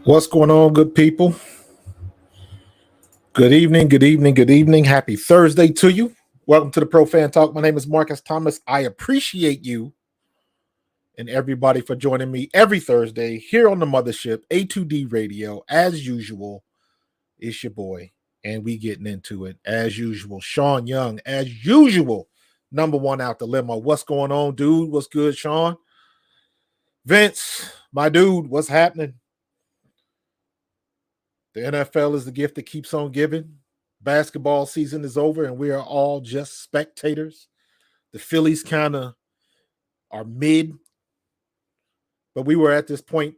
What's going on, good people? Good evening, good evening, good evening. Happy Thursday to you. Welcome to the Pro Fan Talk. My name is Markus Thomas. I appreciate you and everybody for joining me every Thursday here on the mothership, A2D Radio. As usual, it's your boy, and we getting into it. As usual, Sean Young, as usual, number one out the limo. What's going on, dude? What's good, Sean? Vince, my dude, what's happening? The NFL is the gift that keeps on giving. Basketball season is over, and we are all just spectators. The Phillies kind of are mid, but we were at this point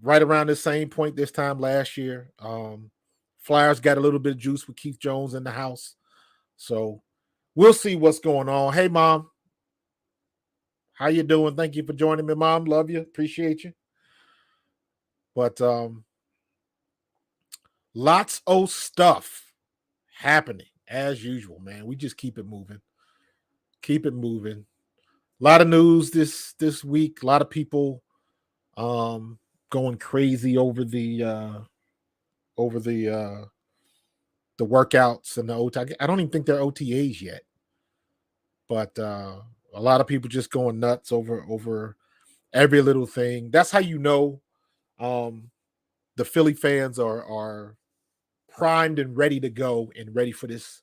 right around the same point this time last year. Flyers got a little bit of juice with Keith Jones in the house. So we'll see what's going on. Hey, Mom. How you doing? Thank you for joining me, Mom. Love you. Appreciate you. But lots of stuff happening as usual, man. We just keep it moving. Keep it moving. A lot of news this week. A lot of people going crazy over the workouts and the OTA. I don't even think they're OTAs yet. But a lot of people just going nuts over every little thing. That's how you know the Philly fans are primed and ready to go and ready for this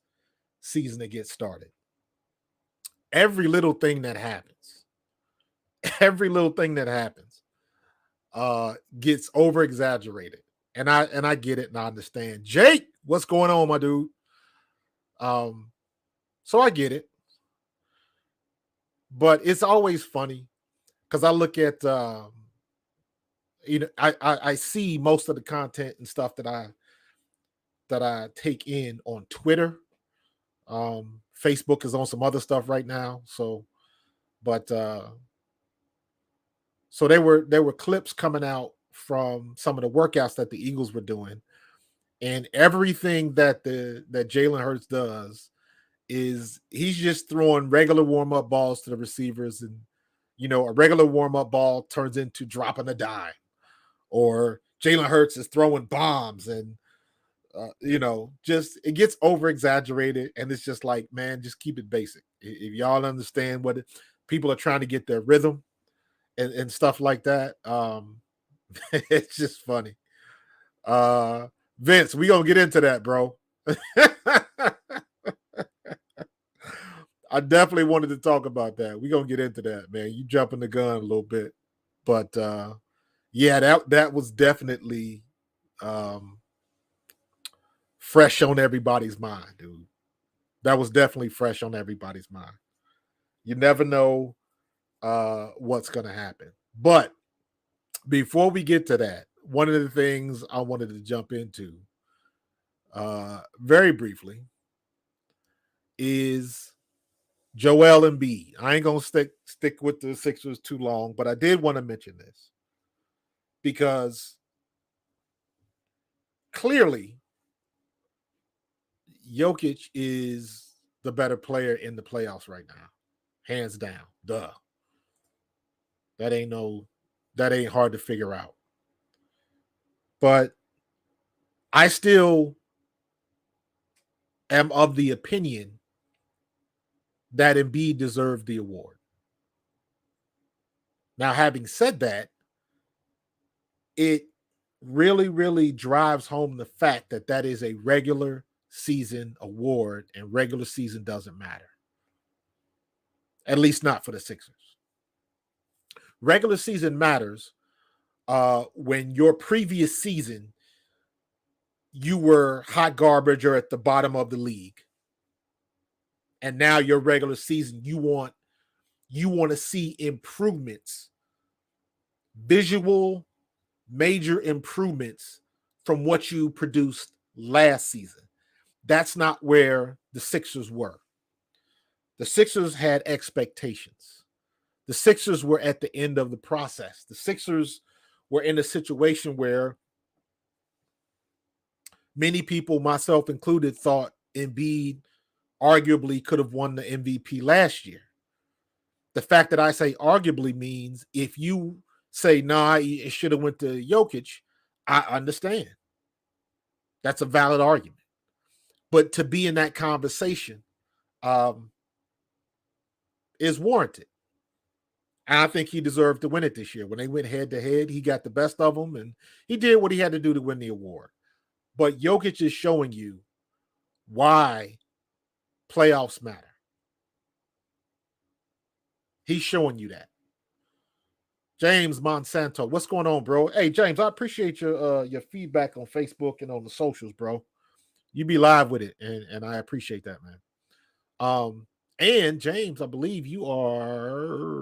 season to get started. Every little thing that happens gets over exaggerated. And I get it and I understand. Jake, what's going on, my dude? So I get it. But it's always funny because I look at I see most of the content and stuff that I take in on Twitter. Facebook is on some other stuff right now. So there were clips coming out from some of the workouts that the Eagles were doing, and everything that Jalen Hurts does is he's just throwing regular warm-up balls to the receivers, and a regular warm-up ball turns into dropping a dime, or Jalen Hurts is throwing bombs, and just it gets over exaggerated, and it's just like, man, just keep it basic. If y'all understand what people are trying to get their rhythm and stuff like that, it's just funny. Vince, we gonna get into that, bro. I definitely wanted to talk about that. We're gonna get into that, man. You jumping the gun a little bit. But yeah, that was definitely fresh on everybody's mind, dude. That was definitely fresh on everybody's mind. You never know what's gonna happen. But before we get to that, one of the things I wanted to jump into very briefly is Joel Embiid. I ain't gonna stick with the Sixers too long, but I did want to mention this because clearly Jokic is the better player in the playoffs right now, hands down. Duh. That ain't hard to figure out. But I still am of the opinion that Embiid deserved the award. Now, having said that, it really, really drives home the fact that is a regular season award, and regular season doesn't matter. At least not for the Sixers. Regular season matters when your previous season you were hot garbage or at the bottom of the league. And now your regular season, you want to see improvements, visual, major improvements from what you produced last season. That's not where the Sixers were. The Sixers had expectations. The Sixers were at the end of the process. The Sixers were in a situation where many people, myself included, thought Embiid arguably could have won the MVP last year. The fact that I say arguably means if you say, nah, it should have went to Jokic, I understand. That's a valid argument. But to be in that conversation is warranted. And I think he deserved to win it this year. When they went head to head, he got the best of them, and he did what he had to do to win the award. But Jokic is showing you why playoffs matter. He's showing you that. James Monsanto, what's going on, bro? Hey, James, I appreciate your feedback on Facebook and on the socials, bro. You be live with it, and I appreciate that, man. And James, I believe you are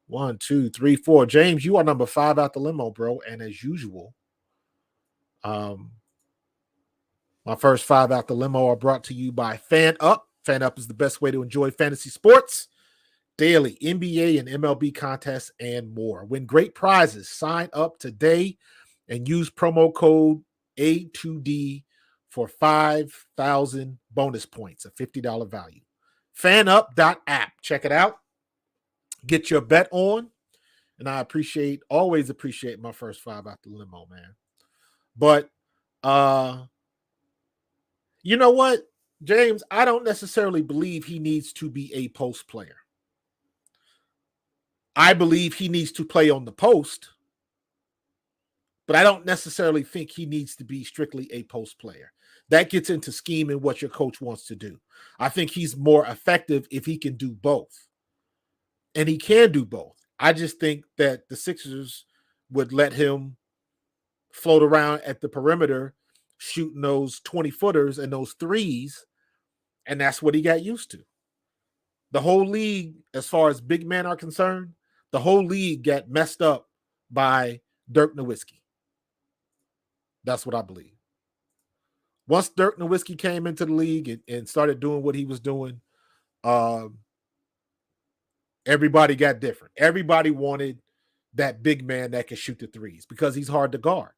1, 2, 3, 4. James, you are number 5 out the limo, bro. And as usual, my first 5 out the limo are brought to you by Fan Up. Fan Up is the best way to enjoy fantasy sports, daily NBA and MLB contests, and more. Win great prizes. Sign up today and use promo code A2D for 5,000 bonus points, a $50 value. Fanup.app. Check it out. Get your bet on. And I always appreciate my first 5 out the limo, man. But you know what, James? I don't necessarily believe he needs to be a post player. I believe he needs to play on the post, but I don't necessarily think he needs to be strictly a post player. That gets into scheme and what your coach wants to do. I think he's more effective if he can do both. And he can do both. I just think that the Sixers would let him float around at the perimeter, shooting those 20-footers and those threes, and that's what he got used to. The whole league, as far as big men are concerned, the whole league got messed up by Dirk Nowitzki. That's what I believe. Once Dirk Nowitzki came into the league and started doing what he was doing, everybody got different. Everybody wanted that big man that could shoot the threes because he's hard to guard.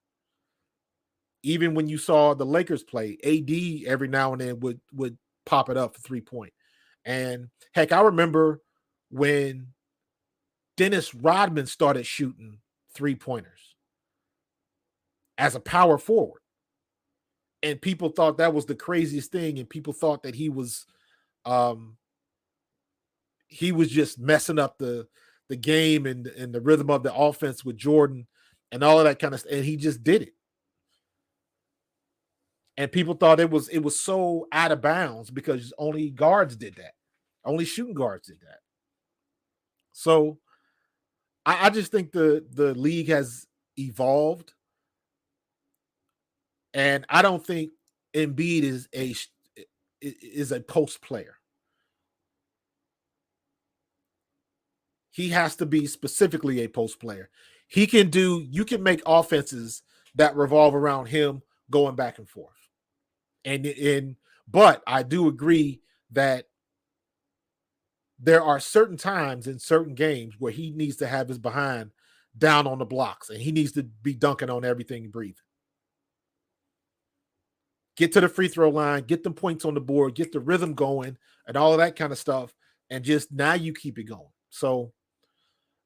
Even when you saw the Lakers play, AD every now and then would pop it up for 3-point. And heck, I remember when Dennis Rodman started shooting 3-pointers as a power forward. And people thought that was the craziest thing. And people thought that he was just messing up the game and the rhythm of the offense with Jordan and all of that kind of stuff. And he just did it. And people thought it was so out of bounds because only guards did that. Only shooting guards did that. So I just think the league has evolved. And I don't think Embiid is a post player. He has to be specifically a post player. You can make offenses that revolve around him going back and forth. But I do agree that there are certain times in certain games where he needs to have his behind down on the blocks and he needs to be dunking on everything and breathing. Get to the free throw line, get them points on the board, get the rhythm going and all of that kind of stuff. And just now you keep it going. So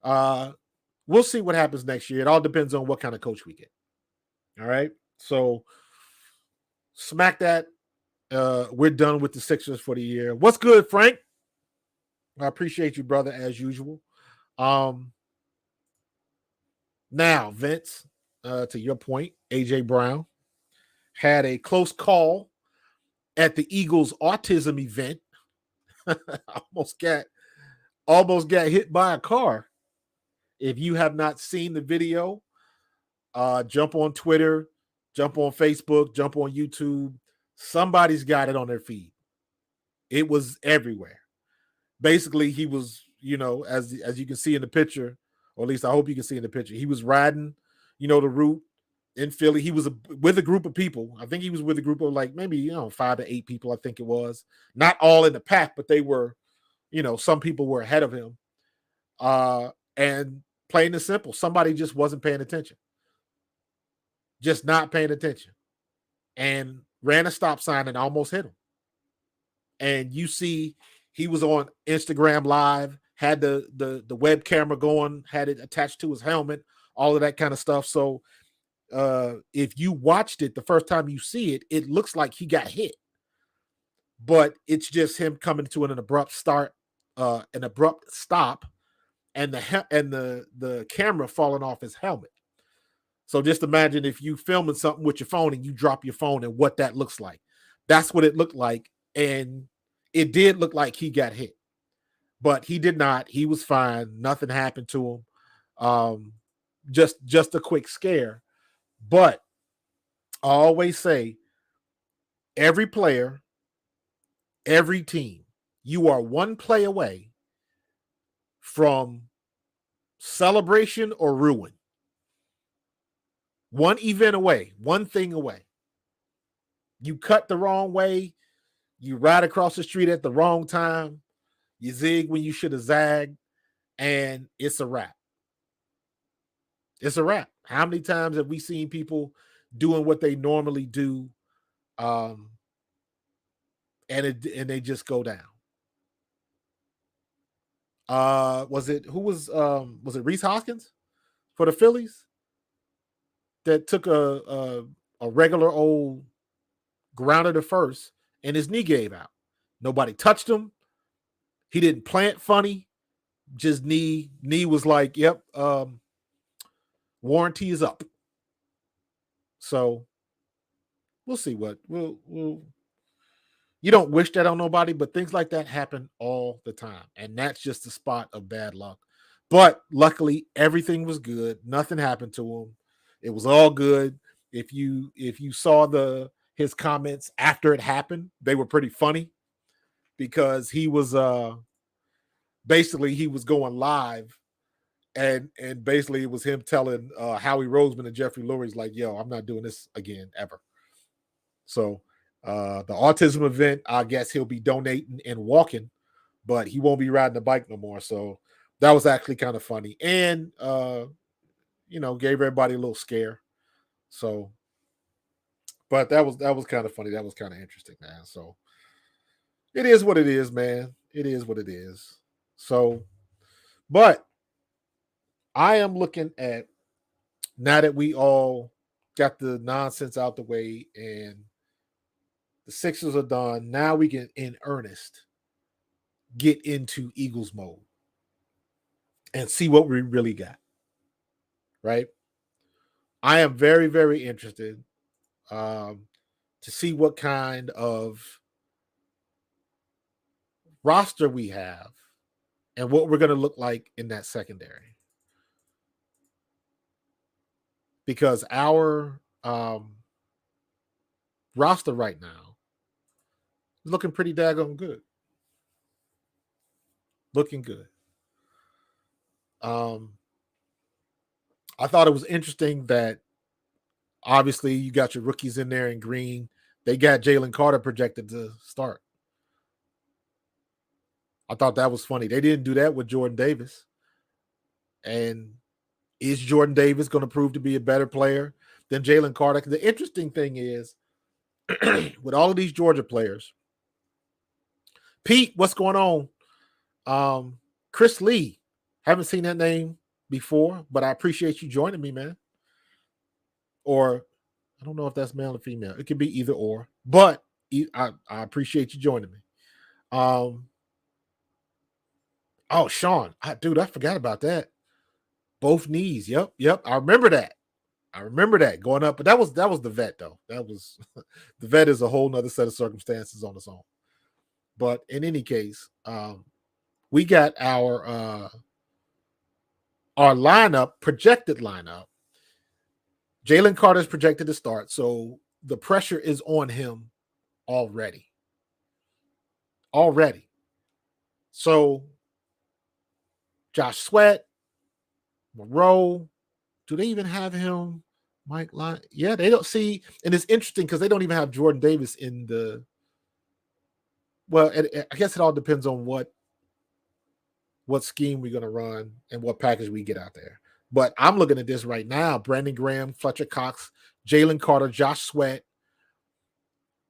we'll see what happens next year. It all depends on what kind of coach we get. All right. So smack that. We're done with the Sixers for the year. What's good, Frank? I appreciate you, brother, as usual. Now, Vince, to your point, AJ Brown had a close call at the Eagles autism event. almost got hit by a car. If you have not seen the video, jump on Twitter, jump on Facebook, jump on YouTube. Somebody's got it on their feed. It was everywhere. Basically, he was, as you can see in the picture, or at least I hope you can see in the picture, he was riding, the route in Philly. He was with a group of people. I think he was with a group of like maybe, 5 to 8 people, I think it was. Not all in the pack, but they were, some people were ahead of him. And plain and simple, somebody just wasn't paying attention. Just not paying attention. And ran a stop sign and almost hit him. And you see he was on Instagram Live, had the web camera going, had it attached to his helmet, all of that kind of stuff. So if you watched it the first time you see it, it looks like he got hit, but it's just him coming to an abrupt stop, and the camera falling off his helmet. So just imagine if you filming something with your phone and you drop your phone and what that looks like. That's what it looked like, and it did look like he got hit, but he did not. He was fine. Nothing happened to him. Just a quick scare. But I always say, every player, every team, you are one play away from celebration or ruin. One event away, one thing away. You cut the wrong way, you ride across the street at the wrong time, you zig when you should have zagged, and it's a wrap. It's a wrap. How many times have we seen people doing what they normally do, and they just go down? Was it Rhys Hoskins for the Phillies that took a regular old grounder to first and his knee gave out? Nobody touched him. He didn't plant funny. Just knee was like, yep, warranty is up. So we'll see what we'll you don't wish that on nobody, but things like that happen all the time. And that's just a spot of bad luck. But luckily, everything was good. Nothing happened to him. It was all good. If you saw his comments after it happened, they were pretty funny, because he was basically he was going live, and basically it was him telling Howie Roseman and Jeffrey Lurie's like, yo, I'm not doing this again ever. So the autism event, I guess he'll be donating and walking, but he won't be riding the bike no more. So that was actually kind of funny, and gave everybody a little scare. So, but that was kind of funny. That was kind of interesting, man. So it is what it is, man. It is what it is. So, but I am looking at, now that we all got the nonsense out the way and the Sixers are done, now we can, in earnest, get into Eagles mode and see what we really got. Right? I am very, very interested to see what kind of roster we have and what we're going to look like in that secondary. Because our roster right now is looking pretty daggone good. Looking good. I thought it was interesting that obviously you got your rookies in there in green. They got Jalen Carter projected to start. I thought that was funny. They didn't do that with Jordan Davis. And is Jordan Davis going to prove to be a better player than Jalen Carter? The interesting thing is, with all of these Georgia players, Pete, what's going on? Chris Lee, haven't seen that name before, but I appreciate you joining me, man. Or I don't know if that's male or female. It could be either or, but I appreciate you joining me. Oh, Sean, dude, I forgot about that. Both knees. Yep. I remember that. Going up, but that was the vet though. That was the vet is a whole nother set of circumstances on its own. But in any case, we got our projected lineup. Jalen Carter's projected to start, so the pressure is on him already. So Josh Sweat, Moreau, do they even have him? Mike Line? Yeah, they don't see, and it's interesting because they don't even have Jordan Davis in the. Well, I guess it all depends on what scheme we're going to run and what package we get out there. But I'm looking at this right now: Brandon Graham, Fletcher Cox, Jalen Carter, Josh Sweat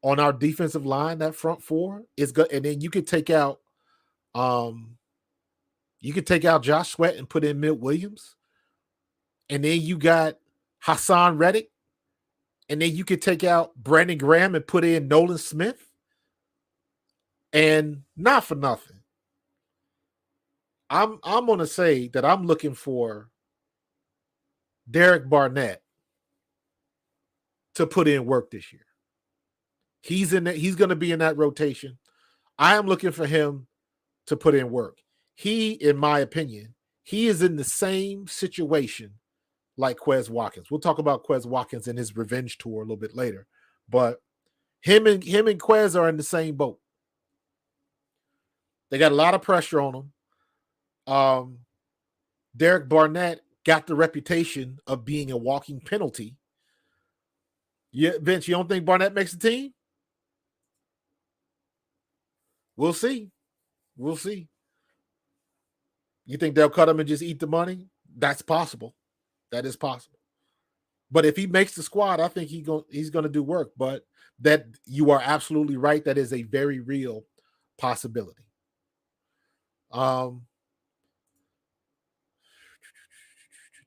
on our defensive line. That front four is good, and then you could take out, Josh Sweat and put in Milt Williams. and then you got Hassan Reddick, and then you could take out Brandon Graham and put in Nolan Smith. And not for nothing, I'm gonna say that I'm looking for Derek Barnett to put in work this year. He's going to be in that rotation. I am looking for him to put in work. He, in my opinion, he is in the same situation like Quez Watkins. We'll talk about Quez Watkins and his revenge tour a little bit later, but him and Quez are in the same boat. They got a lot of pressure on them. Derek Barnett got the reputation of being a walking penalty. Yeah, Vince, you don't think Barnett makes the team? We'll see. We'll see. You think they'll cut him and just eat the money? That's possible. That is possible. But if he makes the squad, I think he's going to do work. But that you are absolutely right. That is a very real possibility.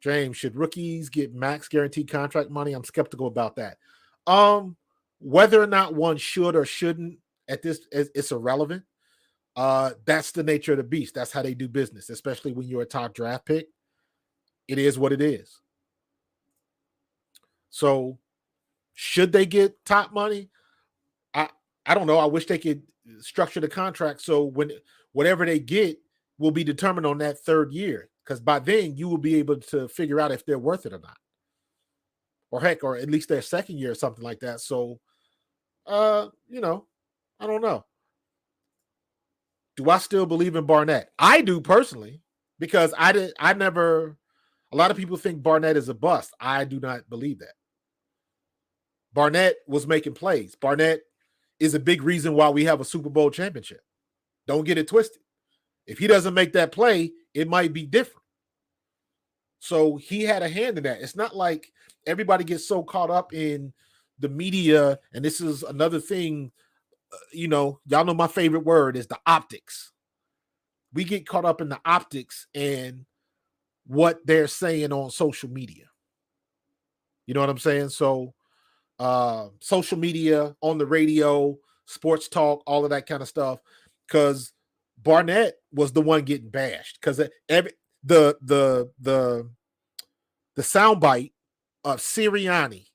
James, should rookies get max guaranteed contract money? I'm skeptical about that. Whether or not one should or shouldn't at this, it's irrelevant. That's the nature of the beast. That's how they do business, especially when you're a top draft pick. It is what it is. So should they get top money? I don't know. I wish they could structure the contract so when whatever they get will be determined on that third year, because by then you will be able to figure out if they're worth it or not. Or heck, or at least their second year or something like that. So, I don't know. Do I still believe in Barnett? I do personally, because a lot of people think Barnett is a bust. I do not believe that. Barnett was making plays. Barnett is a big reason why we have a Super Bowl championship. Don't get it twisted. If he doesn't make that play, it might be different. So he had a hand in that. It's not like everybody gets so caught up in the media, and this is another thing, y'all know my favorite word is the optics. We get caught up in the optics and what they're saying on social media. You know what I'm saying? So social media, on the radio, sports talk, all of that kind of stuff, because Barnett was the one getting bashed, because the soundbite of Sirianni,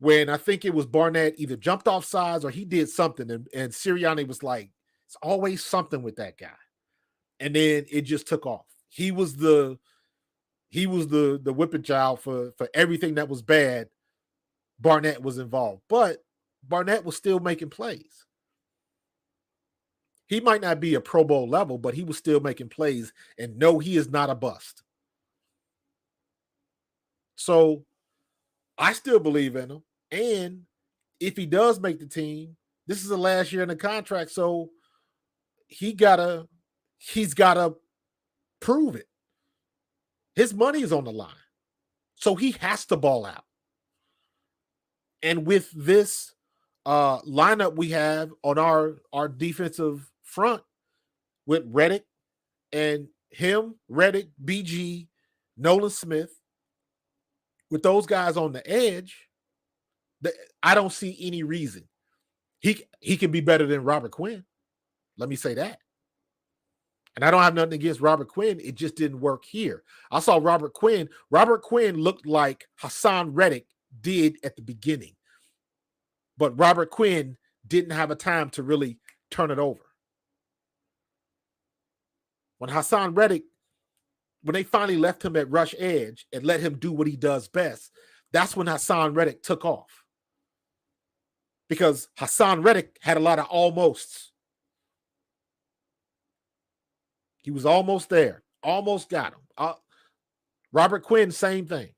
when I think it was Barnett either jumped off sides or he did something, and Sirianni was like, it's always something with that guy. And then it just took off. He was the whipping child for everything that was bad. Barnett was involved, but Barnett was still making plays. He might not be a Pro Bowl level, but he was still making plays, and no, he is not a bust. So I still believe in him. And if he does make the team, this is the last year in the contract. So he's gotta prove it. His money is on the line. So he has to ball out. And with this lineup we have on our defensive front, with Reddick and him, Reddick, BG, Nolan Smith, with those guys on the edge, I don't see any reason. He can be better than Robert Quinn. Let me say that. And I don't have nothing against Robert Quinn. It just didn't work here. I saw Robert Quinn. Robert Quinn looked like Hassan Reddick did at the beginning. But Robert Quinn didn't have a time to really turn it over. When Hassan Reddick, when they finally left him at rush edge and let him do what he does best, that's when Hassan Reddick took off. Because Hassan Reddick had a lot of almosts. He was almost there. Almost got him. Robert Quinn, same thing.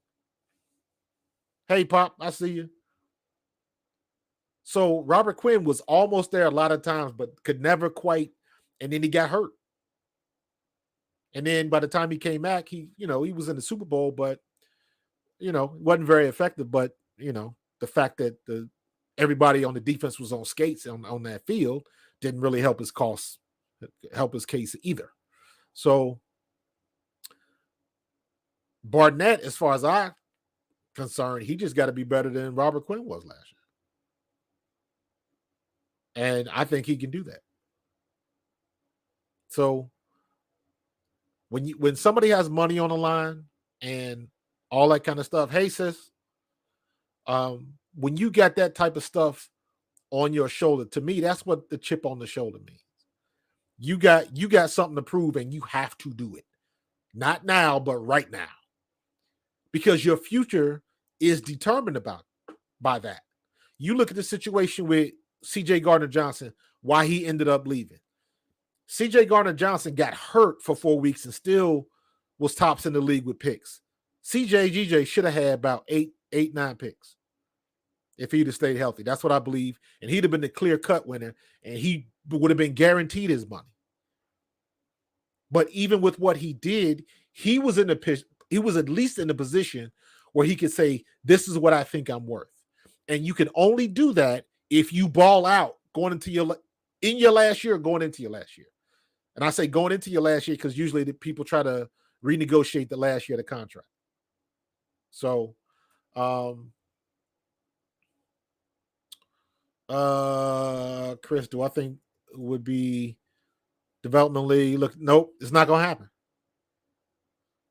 Hey, Pop, I see you. So Robert Quinn was almost there a lot of times, but could never quite, and then he got hurt. And then by the time he came back, he was in the Super Bowl, but wasn't very effective. But the fact that everybody on the defense was on skates on that field didn't really help his case either. So Barnett, as far as I'm concerned, he just got to be better than Robert Quinn was last year. And I think he can do that. So when somebody has money on the line and all that kind of stuff, hey sis, when you got that type of stuff on your shoulder, to me, that's what the chip on the shoulder means. You got something to prove and you have to do it. Not now, but right now. Because your future is determined by that. You look at the situation with CJ Gardner-Johnson, why he ended up leaving. CJ Gardner-Johnson got hurt for 4 weeks and still was tops in the league with picks. GJ should have had about 9 picks if he'd have stayed healthy. That's what I believe. And he'd have been the clear-cut winner, and he would have been guaranteed his money. But even with what he did, he was at least in a position where he could say, this is what I think I'm worth. And you can only do that if you ball out going into your last year or going into your last year. And I say going into your last year because usually the people try to renegotiate the last year of the contract. So, Chris, do I think would be development league? Look, nope, it's not going to happen.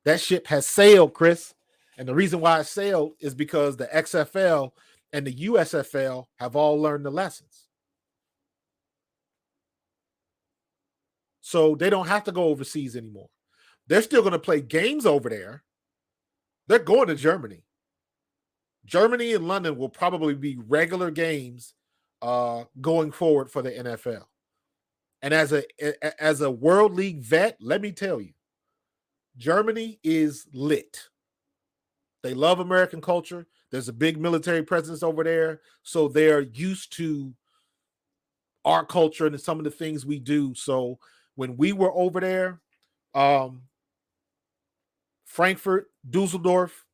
That ship has sailed, Chris. And the reason why it sailed is because the XFL and the USFL have all learned the lessons. So they don't have to go overseas anymore. They're still going to play games over there. They're going to Germany. Germany and London will probably be regular games going forward for the NFL. And as a World League vet, let me tell you, Germany is lit. They love American culture. There's a big military presence over there. So they're used to our culture and some of the things we do. So when we were over there, Frankfurt, Dusseldorf,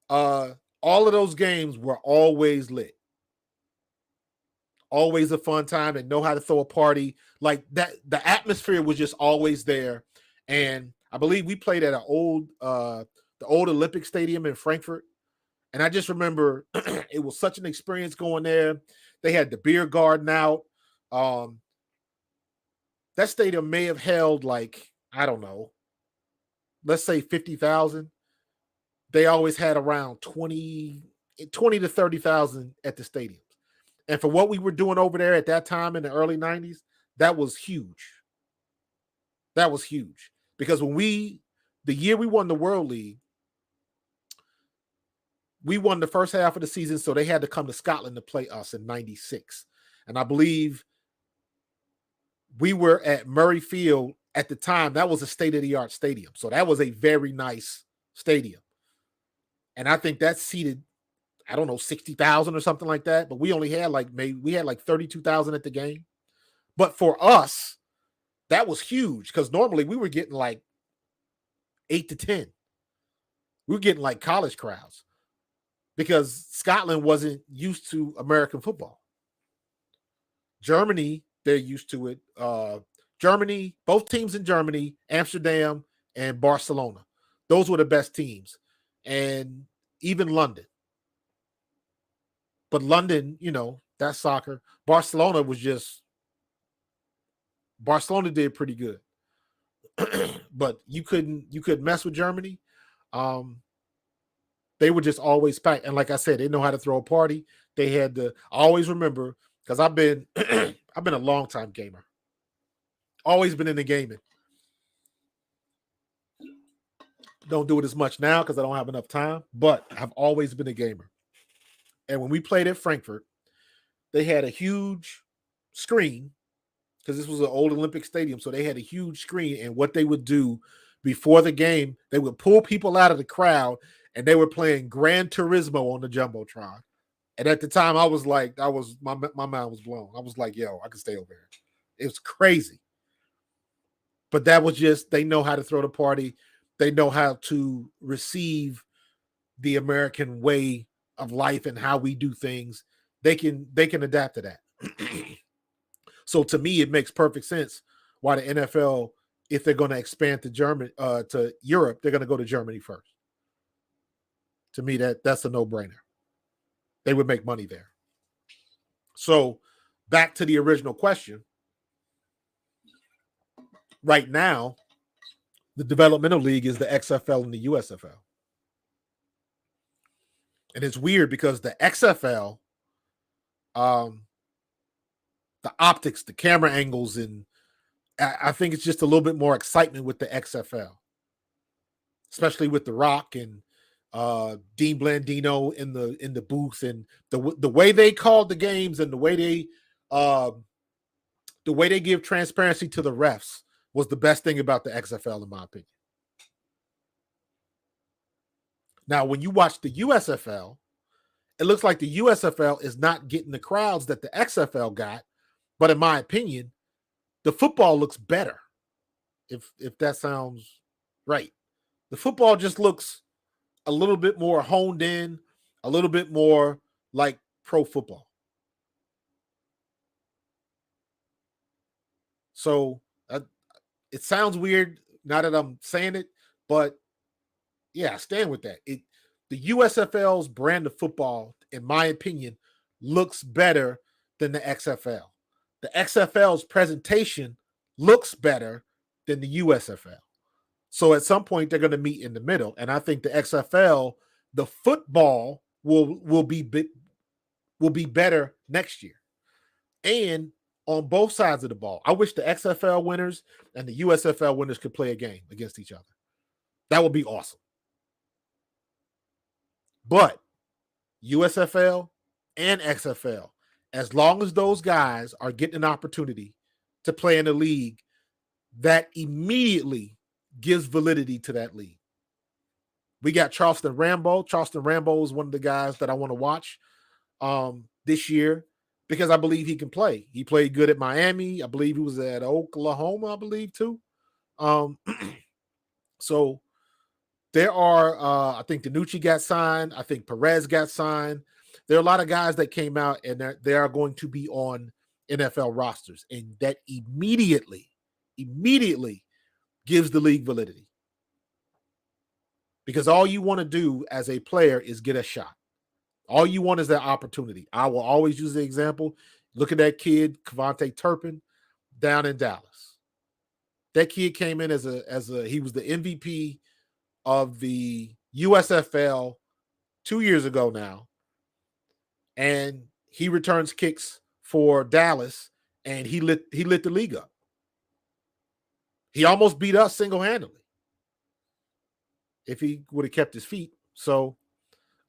all of those games were always lit. Always a fun time and know how to throw a party. Like that, the atmosphere was just always there. And I believe we played at the old Olympic Stadium in Frankfurt. And I just remember it was such an experience going there. They had the beer garden out. That stadium may have held like, I don't know, let's say 50,000. They always had around 20 to 30,000 at the stadiums. And for what we were doing over there at that time in the early 90s, that was huge. That was huge. Because the year we won the World League, we won the first half of the season, so they had to come to Scotland to play us in 96. And I believe we were at Murray Field at the time. That was a state-of-the-art stadium. So that was a very nice stadium. And I think that seated, I don't know, 60,000 or something like that. But we only had like 32,000 at the game. But for us, that was huge because normally we were getting like 8 to 10. We were getting like college crowds because Scotland wasn't used to American football. Germany, they're used to it. Germany, both teams in Germany, Amsterdam and Barcelona. Those were the best teams. And even London. But London, that's soccer. Barcelona did pretty good. But you couldn't mess with Germany. They were just always packed. And like I said, they know how to throw a party. They had to always remember, because I've been a long time gamer. Always been in the gaming. Don't do it as much now because I don't have enough time, but I've always been a gamer. And when we played at Frankfurt, they had a huge screen because this was an old Olympic stadium. So they had a huge screen. And what they would do before the game, they would pull people out of the crowd and they were playing Gran Turismo on the Jumbotron. And at the time, I was like, my mind was blown. I was like, yo, I can stay over here. It was crazy. But that was just, they know how to throw the party. They know how to receive the American way of life and how we do things. They can adapt to that. So to me, it makes perfect sense why the NFL, if they're going to expand to to Europe, they're going to go to Germany first. To me, that's a no-brainer. They would make money there. So back to the original question. Right now, the developmental league is the XFL and the USFL. And it's weird because the XFL, the optics, the camera angles, and I think it's just a little bit more excitement with the XFL, especially with The Rock and Dean Blandino in the booth, and the way they called the games and the way they give transparency to the refs was the best thing about the XFL, in my opinion. Now, when you watch the USFL, it looks like the USFL is not getting the crowds that the XFL got, but in my opinion, the football looks better. If that sounds right. The football just looks a little bit more honed in, a little bit more like pro football. So it sounds weird now that I'm saying it, but yeah, I stand with that. The USFL's brand of football, in my opinion, looks better than the XFL. The XFL's presentation looks better than the USFL. So at some point they're going to meet in the middle, and I think the XFL, the football will be better next year, and on both sides of the ball. I wish the XFL winners and the USFL winners could play a game against each other. That would be awesome. But USFL and XFL, as long as those guys are getting an opportunity to play in the league, that immediately gives validity to that league. We got Charleston Rambo. Charleston Rambo is one of the guys that I want to watch this year because I believe he can play. He played good at Miami. I believe he was at Oklahoma, I believe, too. So there are, I think DiNucci got signed. I think Perez got signed. There are a lot of guys that came out and they are going to be on NFL rosters. And that immediately gives the league validity. Because all you want to do as a player is get a shot. All you want is that opportunity. I will always use the example. Look at that kid, Kevontae Turpin, down in Dallas. That kid came in as he was the MVP of the USFL 2 years ago now. And he returns kicks for Dallas, and he lit the league up. He almost beat us single-handedly if he would have kept his feet. So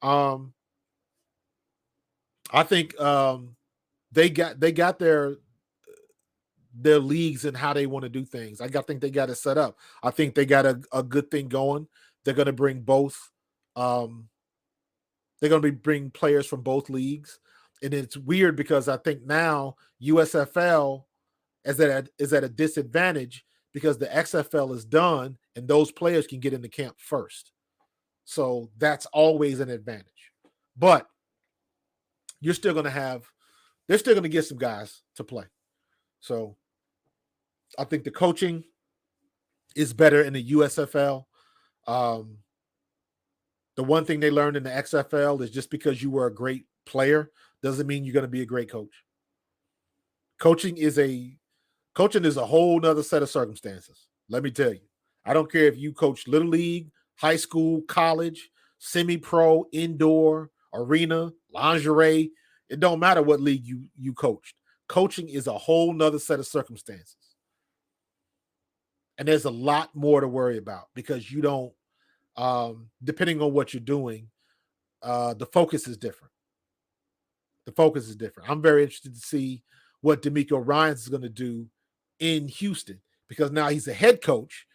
I think they got their leagues and how they want to do things. I think they got it set up. I think they got a good thing going. They're going to bring both. They're going to bring players from both leagues, and it's weird because I think now USFL is at a disadvantage because the XFL is done and those players can get into camp first. So that's always an advantage. But they're still going to get some guys to play. So I think the coaching is better in the USFL. The one thing they learned in the XFL is just because you were a great player doesn't mean you're going to be a great coach. Coaching is a whole nother set of circumstances. Let me tell you. I don't care if you coach little league, high school, college, semi-pro, indoor, arena, lingerie. It don't matter what league you coached. Coaching is a whole nother set of circumstances. And there's a lot more to worry about because you don't, depending on what you're doing, the focus is different. I'm very interested to see what D'Amico Ryans is going to do in Houston because now he's a head coach,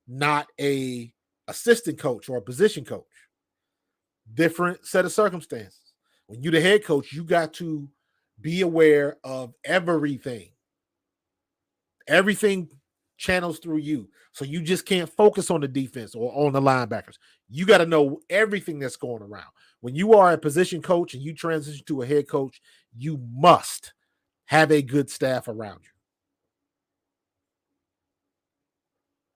not a assistant coach or a position coach. Different set of circumstances. When you're the head coach, you got to be aware of everything. Everything channels through you. So you just can't focus on the defense or on the linebackers. You got to know everything that's going around. When you are a position coach and you transition to a head coach, you must have a good staff around you.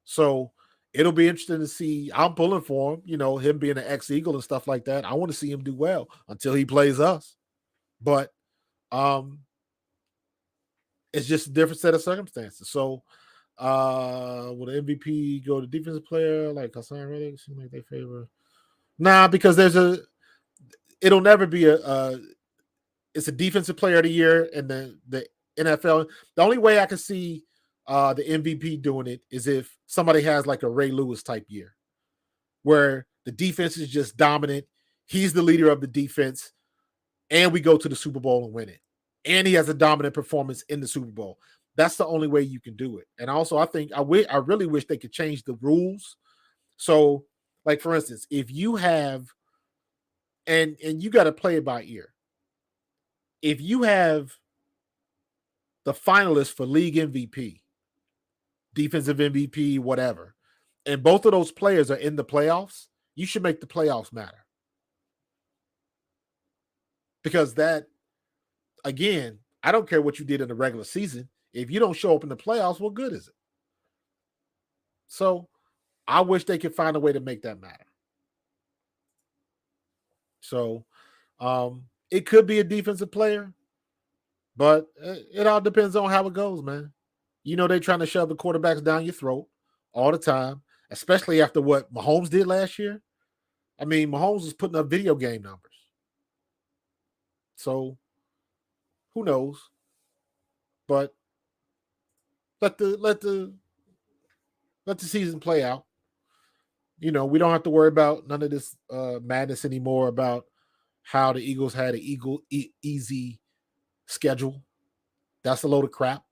So it'll be interesting to see. I'm pulling for him, him being an ex-Eagle and stuff like that. I want to see him do well until he plays us. But it's just a different set of circumstances. So will the MVP go to defensive player like Hassan Reddick? Seems like they favor. Nah, because it'll never be it's a defensive player of the year and the NFL. The only way I can see the MVP doing it is if somebody has like a Ray Lewis type year where the defense is just dominant. He's the leader of the defense and we go to the Super Bowl and win it. And he has a dominant performance in the Super Bowl. That's the only way you can do it. And also, I think I really wish they could change the rules. So, like for instance, if you have, and you got to play it by ear. If you have the finalists for league MVP, defensive MVP, whatever, and both of those players are in the playoffs, you should make the playoffs matter. Because that, again, I don't care what you did in the regular season. If you don't show up in the playoffs, what good is it? So I wish they could find a way to make that matter. So it could be a defensive player, but it all depends on how it goes, man. They're trying to shove the quarterbacks down your throat all the time, especially after what Mahomes did last year. I mean, Mahomes was putting up video game numbers. So who knows? But let the season play out. We don't have to worry about none of this madness anymore about how the Eagles had an easy schedule. That's a load of crap.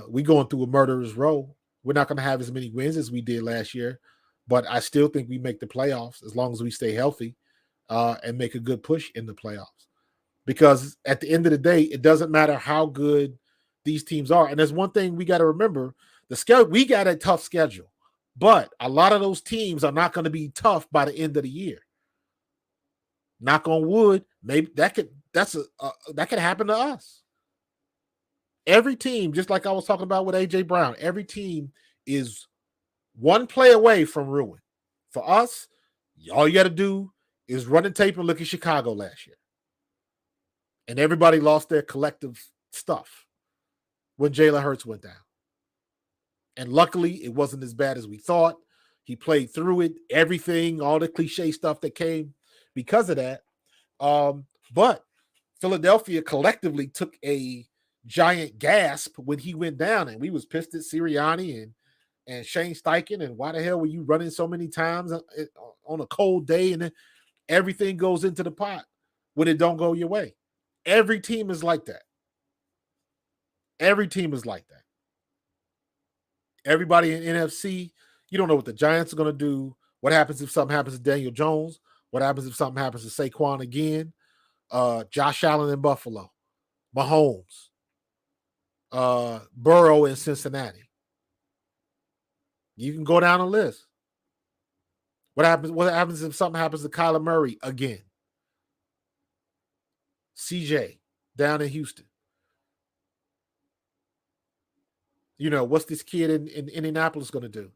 We going through a murderer's row. We're not going to have as many wins as we did last year, but I still think we make the playoffs as long as we stay healthy and make a good push in the playoffs. Because at the end of the day, it doesn't matter how good these teams are. And there's one thing we got to remember: we got a tough schedule, but a lot of those teams are not going to be tough by the end of the year. Knock on wood, maybe that could happen to us. Every team, just like I was talking about with AJ Brown, every team is one play away from ruin. For us, all you got to do is run the tape and look at Chicago last year. And everybody lost their collective stuff when Jalen Hurts went down. And luckily, it wasn't as bad as we thought. He played through it, everything, all the cliche stuff that came because of that. But Philadelphia collectively took a giant gasp when he went down, and we was pissed at Sirianni and Shane Steichen, and why the hell were you running so many times on a cold day, and then everything goes into the pot when it don't go your way. Every team is like that. Every team is like that. Everybody in NFC, you don't know what the Giants are going to do. What happens if something happens to Daniel Jones? What happens if something happens to Saquon again? Josh Allen in Buffalo. Mahomes. Burrow in Cincinnati. You can go down the list. What happens if something happens to Kyler Murray again? CJ down in Houston. What's this kid in Indianapolis going to do?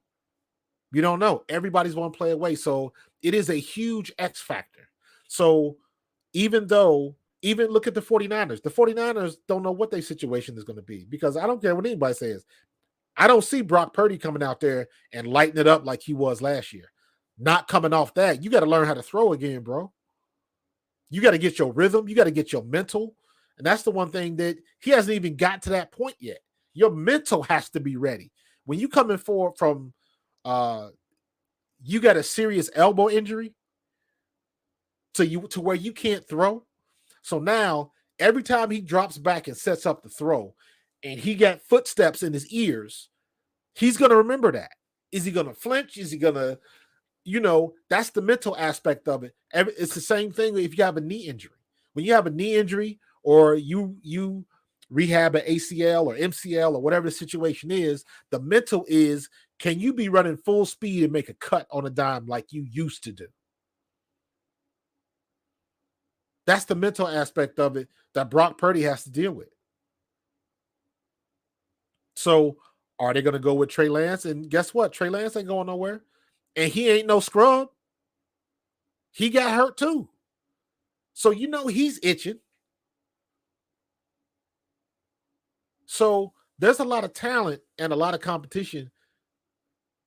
You don't know. Everybody's one play away. So it is a huge X factor. So even look at the 49ers. The 49ers don't know what their situation is going to be, because I don't care what anybody says. I don't see Brock Purdy coming out there and lighting it up like he was last year. Not coming off that. You got to learn how to throw again, bro. You got to get your rhythm. You got to get your mental. And that's the one thing that he hasn't even got to that point yet. Your mental has to be ready. When you coming forward from you got a serious elbow injury to where you can't throw. So now every time he drops back and sets up the throw and he got footsteps in his ears, he's going to remember that. Is he going to flinch? Is he going to, that's the mental aspect of it. It's the same thing if you have a knee injury. When you have a knee injury or you rehab an ACL or MCL or whatever the situation is, the mental is, can you be running full speed and make a cut on a dime like you used to do? That's the mental aspect of it that Brock Purdy has to deal with. So Are they going to go with Trey Lance? And guess what? Trey Lance ain't going nowhere. And he ain't no scrub. He got hurt too. So he's itching. So there's a lot of talent and a lot of competition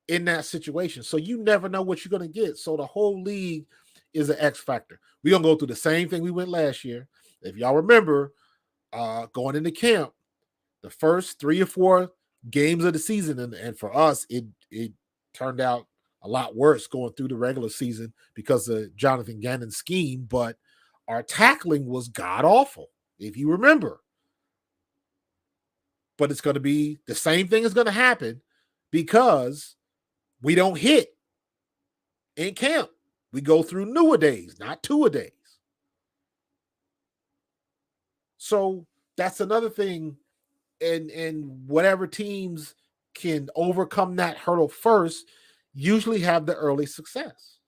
in that situation. So you never know what you're going to get. So the whole league is an X factor. We're going to go through the same thing we went last year. If y'all remember, going into camp, the first 3 or 4 games of the season, and for us, it turned out a lot worse going through the regular season because of Jonathan Gannon's scheme, but our tackling was god-awful, if you remember. But it's going to be the same thing is going to happen because we don't hit in camp. We go through new-a-days, not two-a-days. So that's another thing, and whatever teams can overcome that hurdle first usually have the early success.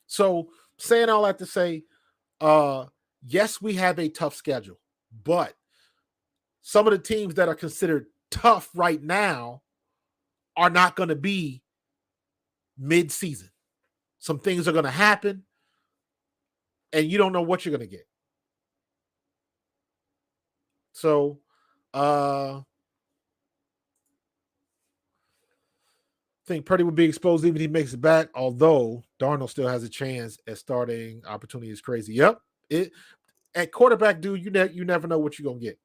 So saying all that to say, yes, we have a tough schedule, but some of the teams that are considered tough right now are not going to be mid-season. Some things are going to happen, and you don't know what you're going to get. So, I think Purdy would be exposed even if he makes it back, although Darnold still has a chance at starting opportunity is crazy. Yep. At quarterback, dude, you never know what you're going to get.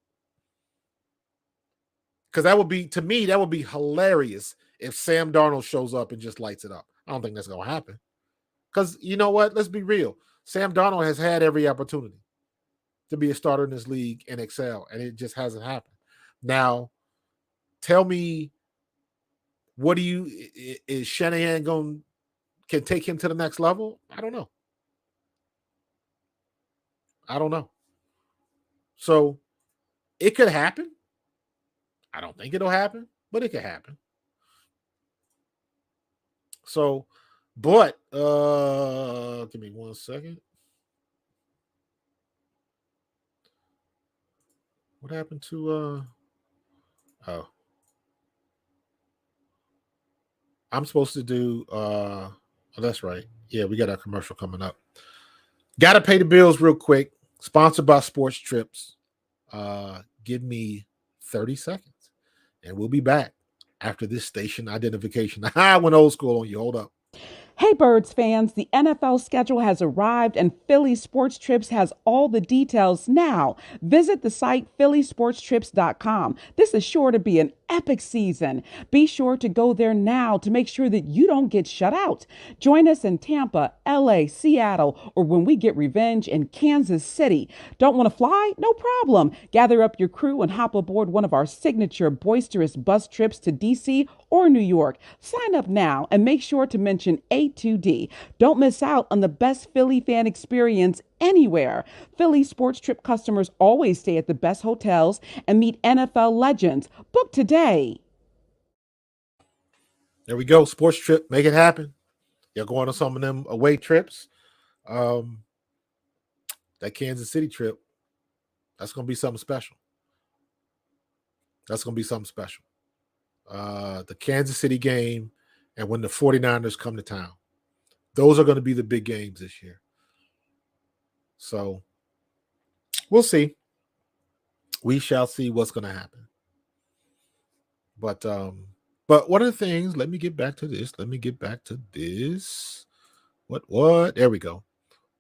Because that would be, to me, that would be hilarious if Sam Darnold shows up and just lights it up. I don't think that's going to happen. Because you know what? Let's be real. Sam Darnold has had every opportunity to be a starter in this league and excel, and it just hasn't happened. Now, tell me, is Shanahan can take him to the next level? I don't know. So it could happen. I don't think it'll happen, but it could happen. So, but give me 1 second. What happened to oh. I'm supposed to do oh, that's right. Yeah, we got our commercial coming up. Gotta pay the bills real quick. Sponsored by Sports Trips. Give me 30 seconds. And we'll be back after this station identification. I went old school on you. Hold up. Hey, Birds fans, the NFL schedule has arrived and Philly Sports Trips has all the details now. Visit the site phillysportstrips.com. This is sure to be an epic season. Be sure to go there now to make sure that you don't get shut out. Join us in Tampa, LA, Seattle, or when we get revenge in Kansas City. Don't want to fly? No problem. Gather up your crew and hop aboard one of our signature boisterous bus trips to DC or New York. Sign up now and make sure to mention A2D. Don't miss out on the best Philly fan experience anywhere. Philly Sports Trip customers always stay at the best hotels and meet NFL legends. Book today. There we go. Sports Trip. Make it happen. You're going on some of them away trips. That Kansas City trip, that's going to be something special. The Kansas City game and when the 49ers come to town. Those are going to be the big games this year. So we'll see. We shall see what's going to happen. But one of the things, let me get back to this. What? There we go.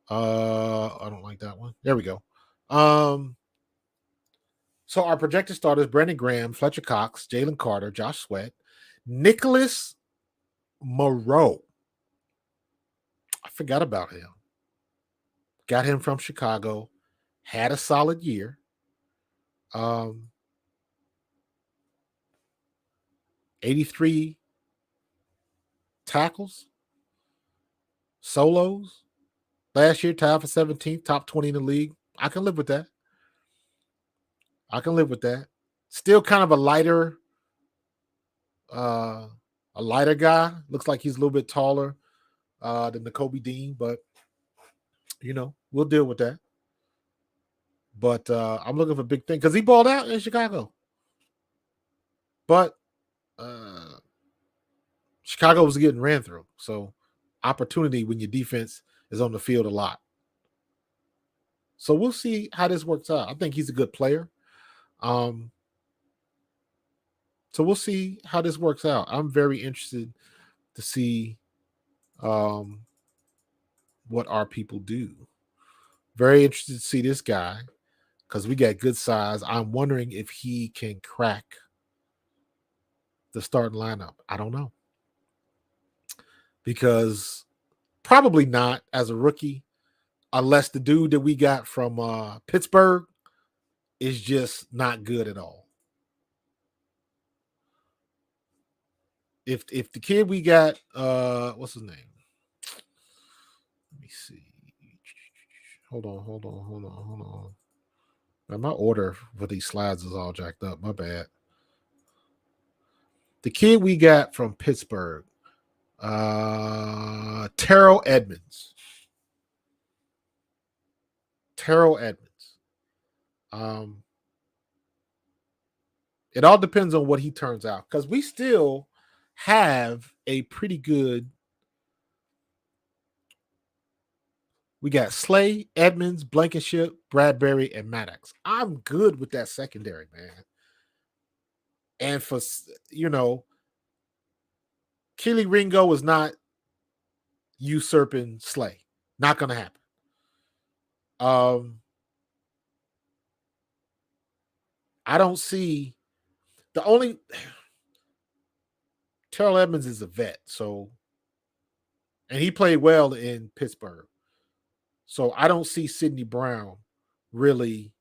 I don't like that one. There we go. So our projected starters: Brandon Graham, Fletcher Cox, Jalen Carter, Josh Sweat, Nicholas Moreau. I forgot about him. Got him from Chicago. Had a solid year. 83 tackles, solos. Last year, tied for 17th, top 20 in the league. I can live with that. Still kind of a lighter guy. Looks like he's a little bit taller than Nakobe Dean, but we'll deal with that. But I'm looking for big things because he balled out in Chicago. But Chicago was getting ran through. So opportunity when your defense is on the field a lot. So we'll see how this works out. I think he's a good player. So we'll see how this works out. I'm very interested to see what our people do. Very interested to see this guy because we got good size. I'm wondering if he can crack the starting lineup. I don't know. Because probably not as a rookie, unless the dude that we got from Pittsburgh is just not good at all. If the kid we got, what's his name? Let me see. Hold on. Man, my order for these slides is all jacked up. My bad. The kid we got from Pittsburgh, Terrell Edmonds. It all depends on what he turns out because we still have a pretty good. We got Slay, Edmonds, Blankenship, Bradbury, and Maddox. I'm good with that secondary, man. And for, Keely Ringo is not usurping Slay. Not going to happen. I don't see the only Terrell Edmonds is a vet, so and he played well in Pittsburgh. So I don't see Sidney Brown really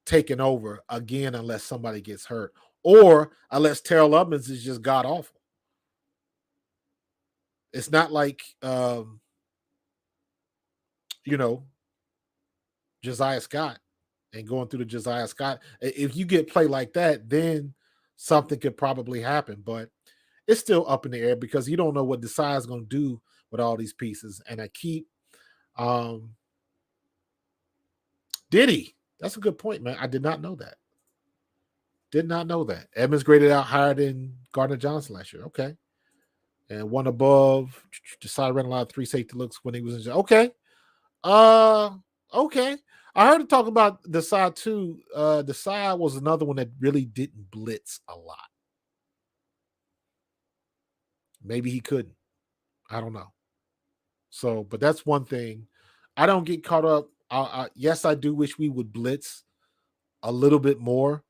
taking over again unless somebody gets hurt or unless Terrell Edmonds is just god awful. It's not like Josiah Scott and going through the Josiah Scott. If you get play like that, then something could probably happen. But it's still up in the air because you don't know what Desai is going to do with all these pieces. And I keep did he? That's a good point, man. I did not know that. Edmonds graded out higher than Gardner Johnson last year. Okay. And one above. Desai ran a lot of 3 safety looks when he was in. Okay. Okay. I heard him talk about Desai too. Desai was another one that really didn't blitz a lot. Maybe he couldn't. I don't know. So, but that's one thing. I don't get caught up. Yes, I do wish we would blitz a little bit more,